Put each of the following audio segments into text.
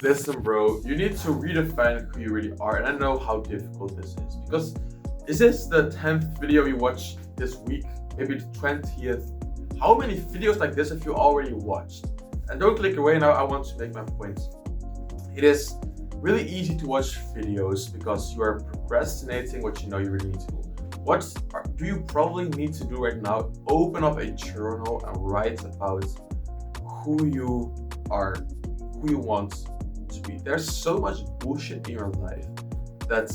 Listen, bro, you need to redefine who you really are, and I know how difficult this is because is this the 10th video you watch this week? Maybe the 20th? How many videos like this have you already watched? And don't click away now, I want to make my point. It is really easy to watch videos because you are procrastinating what you know you really need to do. Do you probably need to do right now? Open up a journal and write about who you are, who you want to be. There's so much bullshit in your life that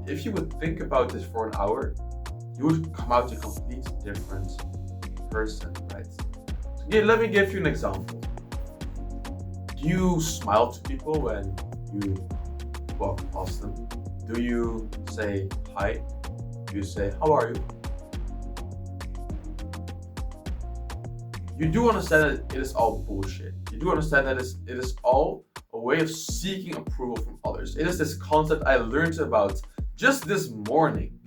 if you would think about this for an hour, you would come out a complete different person, right? So let me give you an example. Do you smile to people when you walk past them? Do you say hi? Do you say, how are you? You do understand that it is all bullshit. You do understand that it is all a way of seeking approval from others. It is this concept I learned about just this morning.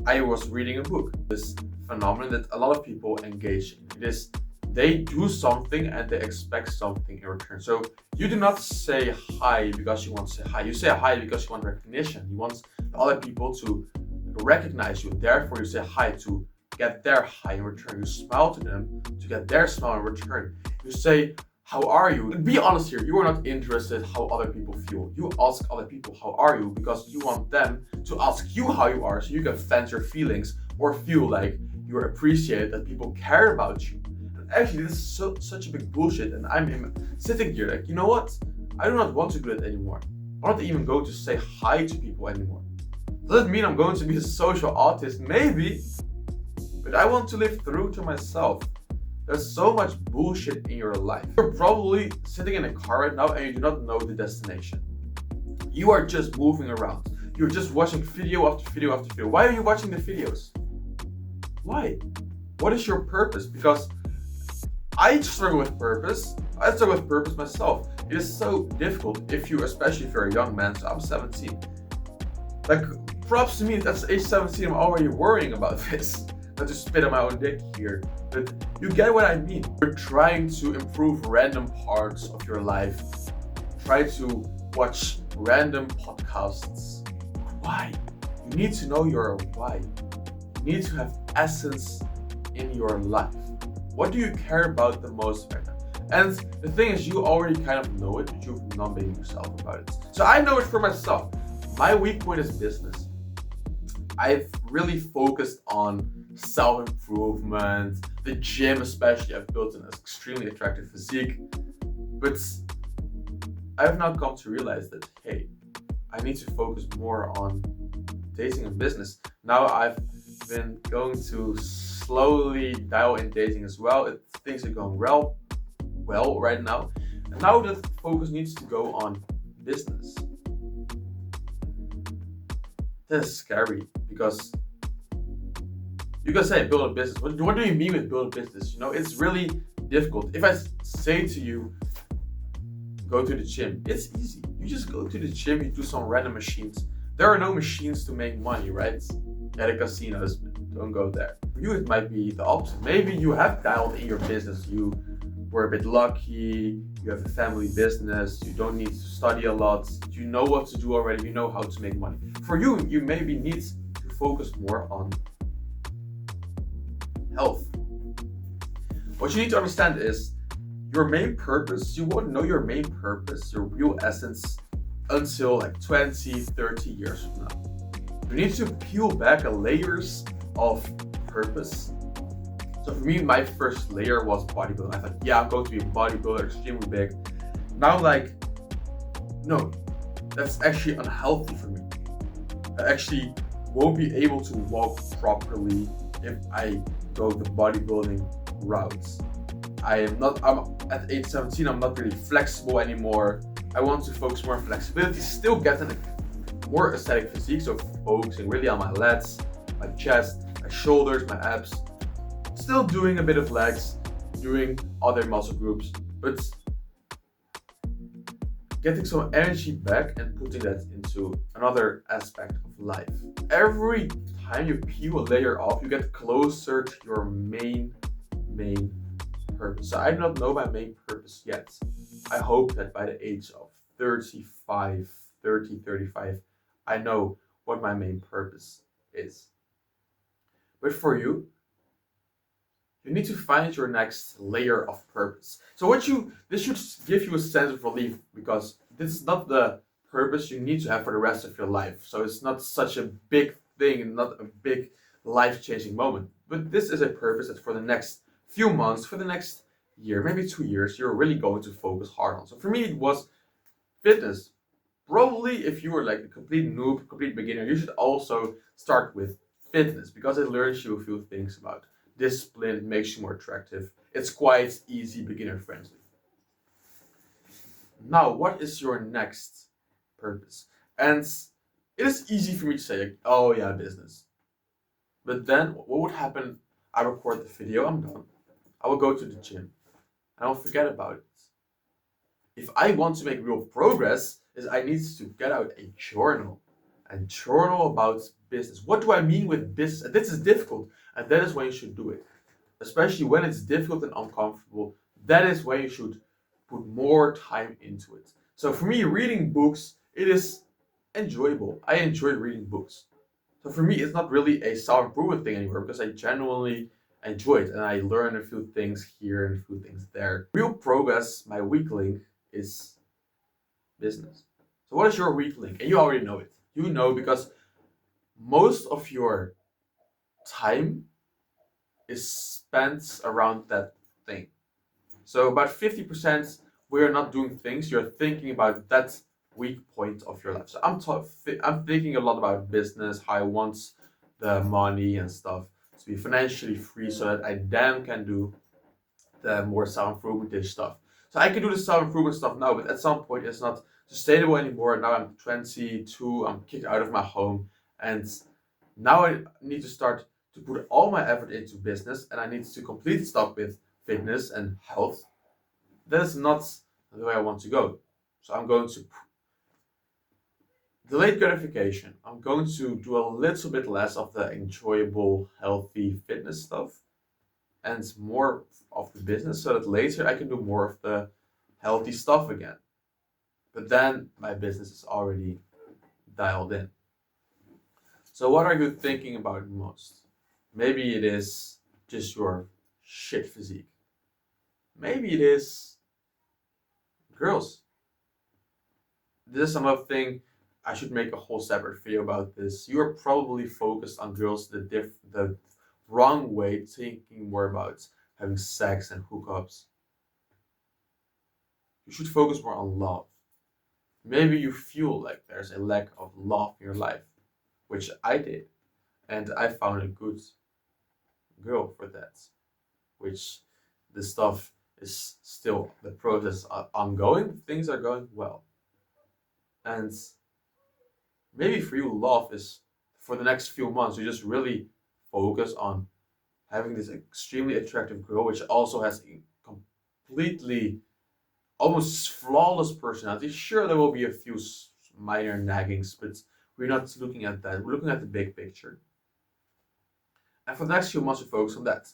I was reading a book. This phenomenon that a lot of people engage in. It is they do something and they expect something in return. So you do not say hi because you want to say hi. You say hi because you want recognition. You want other people to recognize you. Therefore, you say hi to get their hi in return. You smile to them to get their smile in return. You say, how are you? Be honest here, you are not interested how other people feel. You ask other people, how are you? Because you want them to ask you how you are so you can vent your feelings or feel like you're appreciated, that people care about you. And actually, this is such a big bullshit. And I'm sitting here like, you know what? I do not want to do it anymore. I don't even go to say hi to people anymore. Does it mean I'm going to be a social autist? Maybe. But I want to live through to myself. There's so much bullshit in your life. You're probably sitting in a car right now and you do not know the destination. You are just moving around. You're just watching video after video after video. Why are you watching the videos? Why? What is your purpose? Because I struggle with purpose. I struggle with purpose myself. It is so difficult especially if you're a young man, so I'm 17. Like, props to me, that's age 17, I'm already worrying about this. Not to spit on my own dick here, but you get what I mean. You're trying to improve random parts of your life. Try to watch random podcasts. Why? You need to know your why. You need to have essence in your life. What do you care about the most right now? And the thing is, you already kind of know it, but you've not been yourself about it. So I know it for myself. My weak point is business. I've really focused on self-improvement, the gym especially. I've built an extremely attractive physique, but I've now come to realize that, hey, I need to focus more on dating and business. Now I've been going to slowly dial in dating as well. Things are going well right now. And now the focus needs to go on business. That is scary because you can say build a business. What do you mean with build a business? You know, it's really difficult. If I say to you, go to the gym, it's easy. You just go to the gym, you do some random machines. There are no machines to make money, right? At the casinos, don't go there. For you, it might be the opposite. Maybe you have dialed in your business. You were a bit lucky, you have a family business, you don't need to study a lot, you know what to do already, you know how to make money. For you, you maybe need to focus more on health. What you need to understand is your main purpose, you won't know your main purpose, your real essence, until like 20, 30 years from now. You need to peel back layers of purpose. So for me, my first layer was bodybuilding. I thought, yeah, I'm going to be a bodybuilder, extremely big. Now I'm like, no, that's actually unhealthy for me. I actually won't be able to walk properly if I go the bodybuilding routes. I'm at age 17, I'm not really flexible anymore. I want to focus more on flexibility, still get a more aesthetic physique, so focusing really on my lats, my chest, my shoulders, my abs. Still doing a bit of legs, doing other muscle groups, but getting some energy back and putting that into another aspect of life. Every time you peel a layer off, you get closer to your main purpose. So I do not know my main purpose yet. I hope that by the age of 35, 30, 35, I know what my main purpose is. But for you, you need to find your next layer of purpose. So this should give you a sense of relief because this is not the purpose you need to have for the rest of your life. So it's not such a big thing and not a big life-changing moment. But this is a purpose that for the next few months, for the next year, maybe 2 years, you're really going to focus hard on. So for me, it was fitness. Probably if you were like a complete noob, complete beginner, you should also start with fitness because it learns you a few things about discipline, it makes you more attractive. It's quite easy, beginner friendly. Now, what is your next purpose? And it is easy for me to say, like, oh yeah, business. But then what would happen? I record the video, I'm done. I will go to the gym and I'll forget about it. If I want to make real progress, is I need to get out a journal and journal about business. What do I mean with business? And this is difficult, and that is when you should do it. Especially when it's difficult and uncomfortable, that is when you should put more time into it. So for me, reading books, it is enjoyable. I enjoy reading books. So for me, it's not really a self-improvement thing anymore because I genuinely enjoy it and I learn a few things here and a few things there. Real progress, my weak link, is business. So what is your weak link? And you already know it. You know because most of your time is spent around that thing. So about 50% we are not doing things, you're thinking about that weak point of your life. So I'm thinking a lot about business, how I want the money and stuff to be financially free so that I then can do the more self-improvement stuff. So I can do the self-improvement stuff now, but at some point it's not sustainable anymore. Now I'm 22, I'm kicked out of my home, and now I need to start to put all my effort into business, and I need to complete stuff with fitness and health. That is not the way I want to go. So I'm going to delayed gratification. I'm going to do a little bit less of the enjoyable, healthy fitness stuff and more of the business so that later I can do more of the healthy stuff again. But then my business is already dialed in. So what are you thinking about most? Maybe it is just your shit physique. Maybe it is girls. This is another thing. I should make a whole separate video about this. You are probably focused on girls the wrong way, thinking more about having sex and hookups. You should focus more on love. Maybe you feel like there's a lack of love in your life, which I did, and I found a good girl for that. Which the stuff is still the process ongoing. Things are going well, and maybe for you, love is for the next few months. You just really focus on having this extremely attractive girl, which also has a completely almost flawless personality. Sure, there will be a few minor naggings, but we're not looking at that. We're looking at the big picture. And for the next few months, we focus on that.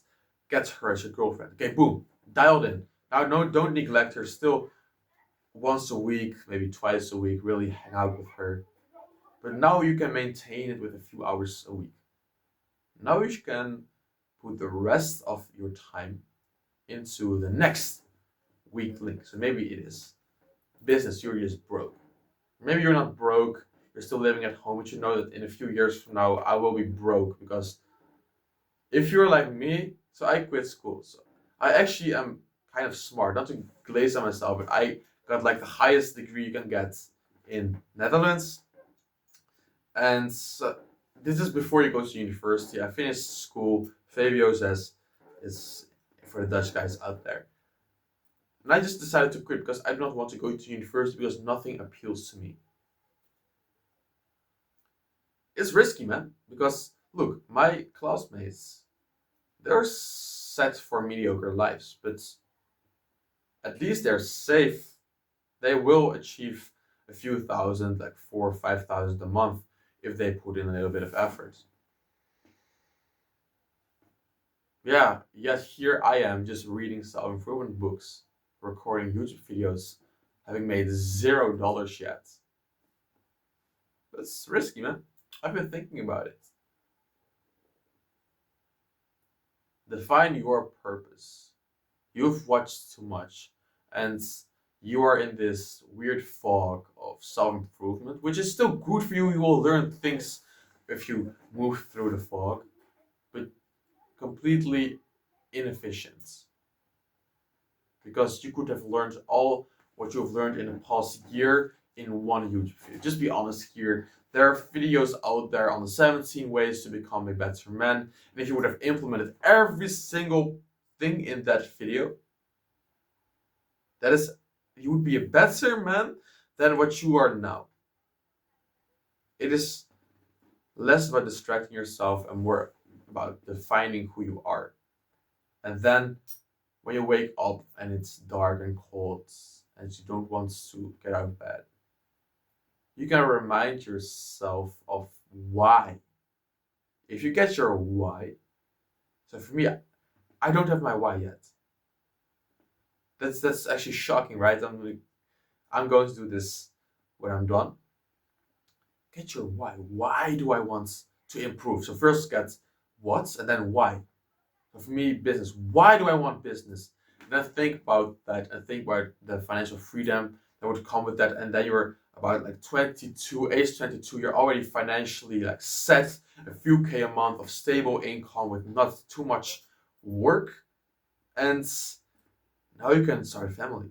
Get her as your girlfriend. Okay, boom, dialed in. Now, no, don't neglect her. Still, once a week, maybe twice a week, really hang out with her. But now you can maintain it with a few hours a week. Now you can put the rest of your time into the next weak link. So maybe it is business, you're just broke. Maybe you're not broke, you're still living at home, but you know that in a few years from now, I will be broke because if you're like me, so I quit school. So I actually am kind of smart, not to glaze on myself, but I got like the highest degree you can get in Netherlands. And this is before you go to university. I finished school. Fabio says it's for the Dutch guys out there. And I just decided to quit because I do not want to go to university because nothing appeals to me. It's risky, man. Because look, my classmates, they're set for mediocre lives, but at least they're safe. They will achieve a few thousand, like 4 or 5,000 a month, if they put in a little bit of effort. Yeah, yet here I am just reading self-improvement books, recording YouTube videos, having made $0 yet. That's risky, man. I've been thinking about it. Define your purpose. You've watched too much, and you are in this weird fog of self-improvement, which is still good for you. You will learn things if you move through the fog, but completely inefficient. Because you could have learned all what you've learned in the past year in one YouTube video. Just be honest here. There are videos out there on the 17 ways to become a better man. And if you would have implemented every single thing in that video, that is, you would be a better man than what you are now. It is less about distracting yourself and more about defining who you are. And then when you wake up and it's dark and cold and you don't want to get out of bed, you can remind yourself of why. If you get your why, so for me, I don't have my why yet. That's actually shocking, right? I'm going to do this when I'm done. Get your why. Why do I want to improve? So first get what and then why. So for me, business. Why do I want business? And then think about that and think about the financial freedom that would come with that. And then you're about like 22, age 22, you're already financially like set, a few K a month of stable income with not too much work. And now you can start a family.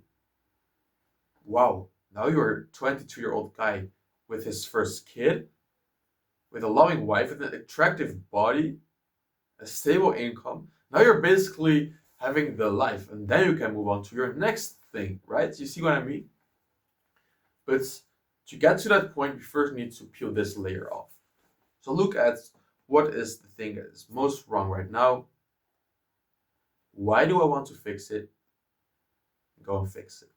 Wow. Now you're a 22-year-old guy with his first kid, with a loving wife, with an attractive body, a stable income. Now you're basically having the life, and then you can move on to your next thing, right? You see what I mean? But to get to that point, we first need to peel this layer off. So look at what is the thing that is most wrong right now. Why do I want to fix it? Go and fix it.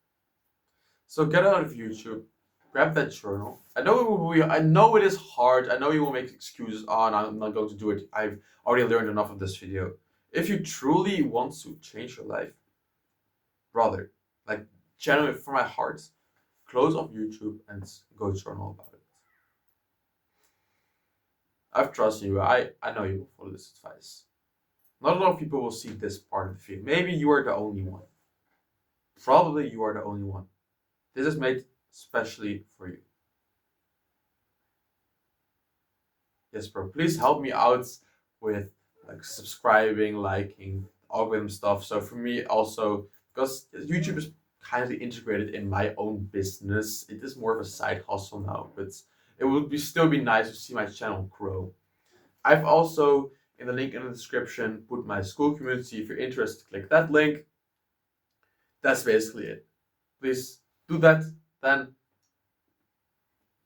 So get out of YouTube, grab that journal. I know it is hard. I know you will make excuses. Oh, no, I'm not going to do it. I've already learned enough of this video. If you truly want to change your life, brother, like genuinely from my heart, close off YouTube and go journal about it. I trust you. I know you will follow this advice. Not a lot of people will see this part of the video. Maybe you are the only one. Probably you are the only one. This is made especially for you. Yes, bro. Please help me out with like subscribing, liking, algorithm stuff. So for me also, because YouTube is kindly integrated in my own business, it is more of a side hustle now. But it would still be nice to see my channel grow. I've also in the link in the description put my Skool community. If you're interested, click that link. That's basically it. Please do that, then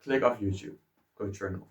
click off YouTube. Go journal.